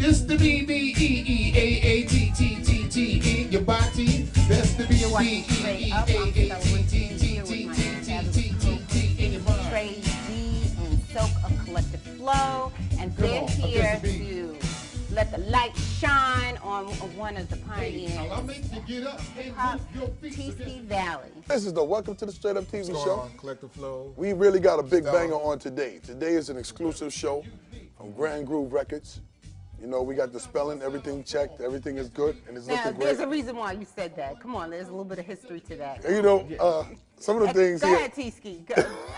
This the B-B-E-E-A-A-T-T-T-T in your body. That's the B-B-E-E-A-A-T-T-T-T in your body. Trey D and Silk of Collective Flow, and they're here to let the light shine on one of the pioneers, TSKI Valley. This is the Welcome to the Straight Up TV Show. Collective Flow. We really got a big banger on today. Today is an exclusive show from Grand Groove Records. You know, we got the spelling, everything checked, everything is good, and it's looking great. There's a reason why you said that. Come on, there's a little bit of history to that. And you know, some of the things Go here. ahead, TSKI.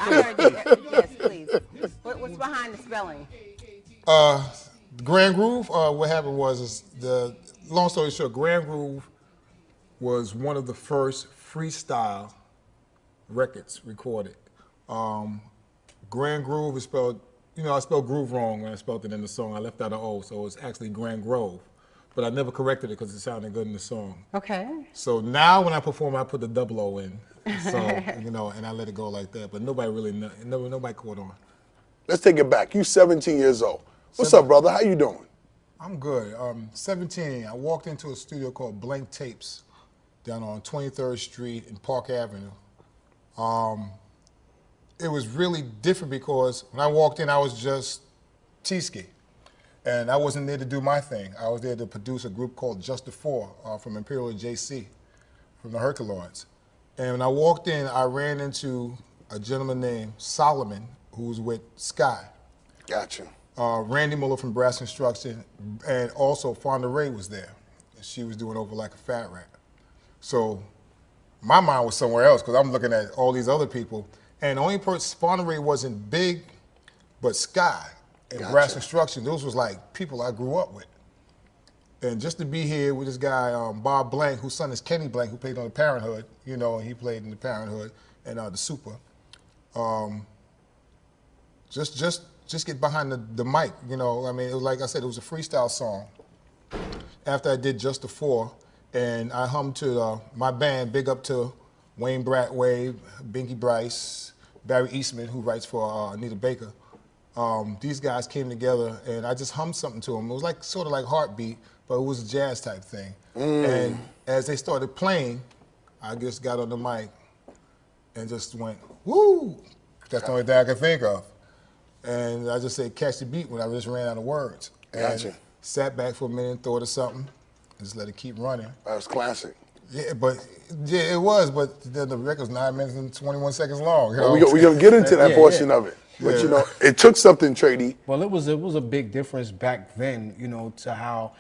I heard you. Yes, please. What's behind the spelling? Grand Groove, what happened was, long story short, Grand Groove was one of the first freestyle records recorded. Grand Groove is spelled, you know, I spelled groove wrong when I spelled it in the song. I left out an O, so it's actually Grand Grove. But I never corrected it because it sounded good in the song. Okay. So now when I perform, I put the double O in. So, you know, and I let it go like that. But nobody really, nobody caught on. Let's take it back. You 17 years old. What's up, brother? How you doing? I'm good. 17, I walked into a studio called Blank Tapes down on 23rd Street in Park Avenue. It was really different because when I walked in, I was just TSKI. And I wasn't there to do my thing. I was there to produce a group called Just the Four from Imperial JC, from the Herculoids. And when I walked in, I ran into a gentleman named Solomon, who was with Sky. Gotcha. Randy Muller from Brass Construction, and also Fonda Ray was there. She was doing Over Like a Fat Rat. So my mind was somewhere else because I'm looking at all these other people. And the only person, Fonda Ray wasn't big, but Sky and Brass Construction, those was like people I grew up with. And just to be here with this guy, Bob Blank, whose son is Kenny Blank, who played on the Parenthood, you know, he played in the Parenthood and the Super. Just get behind the mic, you know. I mean, it was, like I said, it was a freestyle song. After I did Just the Four, and I hummed to my band, big up to Wayne Bratway, Binky Bryce, Barry Eastman, who writes for Anita Baker. These guys came together, and I just hummed something to them. It was like sort of like Heartbeat, but it was a jazz type thing. And as they started playing, I just got on the mic and just went, woo! That's the only thing I could think of. And I just said, catch the beat when I just ran out of words. Gotcha. And sat back for a minute, thought of something, and just let it keep running. That was classic. Yeah, it was, but the record's 9 minutes and 21 seconds long. You know? We're going to get into that portion of it. But, you know, it took something, Trady. Well, it was a big difference back then, you know, to how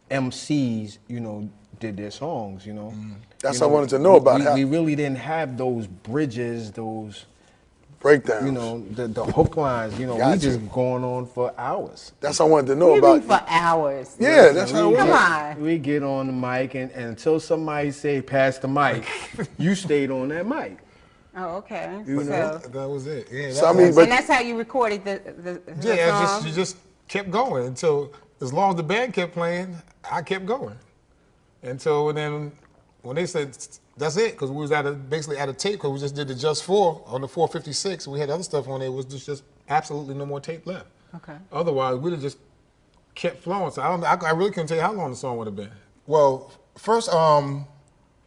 MCs, you know, did their songs, you know. That's what I wanted to know about. We really didn't have those bridges, those breakdowns. You know, the hook lines, you know, we just going on for hours. That's what I wanted to know about. For hours. Yeah, that's how it was. We get on the mic, and until somebody say, pass the mic, you stayed on that mic. Oh, okay. You know, that was it. Yeah, so, I mean, and that's how you recorded the song? You just kept going until, as long as the band kept playing, I kept going. Until then, when they said, that's it, because we was basically out of tape, because we just did the Just Four on the 456, and we had other stuff on there. It was just absolutely no more tape left. Okay. Otherwise, we'd have just kept flowing. So I really couldn't tell you how long the song would have been. Well, first,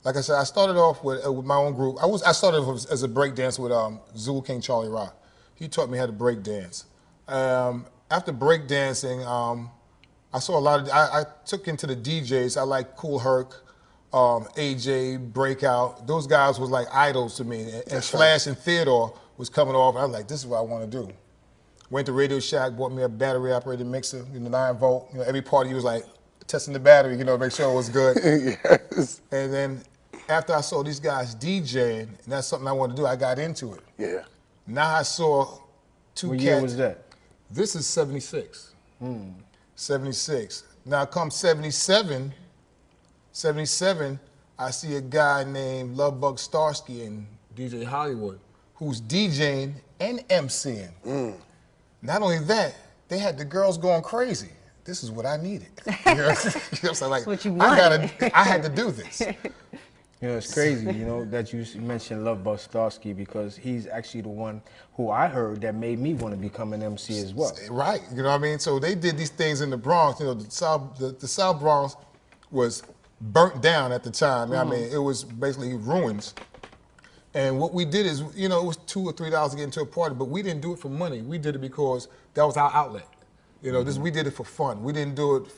like I said, I started off with my own group. I started as a break dancer with Zulu King Charlie Rock. He taught me how to break dance. After break dancing, I saw a lot of, I took into the DJs. I like Kool Herc, AJ, Breakout. Those guys was like idols to me. And Flash and Theodore was coming off. I was like, this is what I want to do. Went to Radio Shack, bought me a battery operated mixer, 9 volt. You know, every party was like testing the battery, you know, make sure it was good. Yes. And then after I saw these guys DJing, and that's something I wanted to do, I got into it. Yeah. Now I saw two cats. What year was that? This is 76. 76. Now come 77, I see a guy named Lovebug Starsky and DJ Hollywood who's DJing and MCing. Not only that, they had the girls going crazy. This is what I needed. You know what I'm saying? Like, what you wanted. I had to do this. You know, it's crazy, you know, that you mentioned Love Starsky because he's actually the one who I heard that made me want to become an MC as well. Right, you know what I mean? So they did these things in the Bronx. You know, the South Bronx was burnt down at the time. I mean, it was basically ruins. And what we did is, you know, it was $2 or $3 to get into a party, but we didn't do it for money. We did it because that was our outlet. You know, we did it for fun. We didn't do it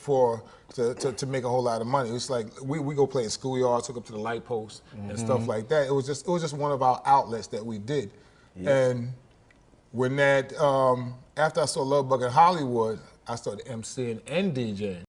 to make a whole lot of money. It was like we go play in schoolyards, hook up to the light posts and stuff like that. It was just one of our outlets that we did. And when that after I saw Love Bug in Hollywood, I started MCing and DJing.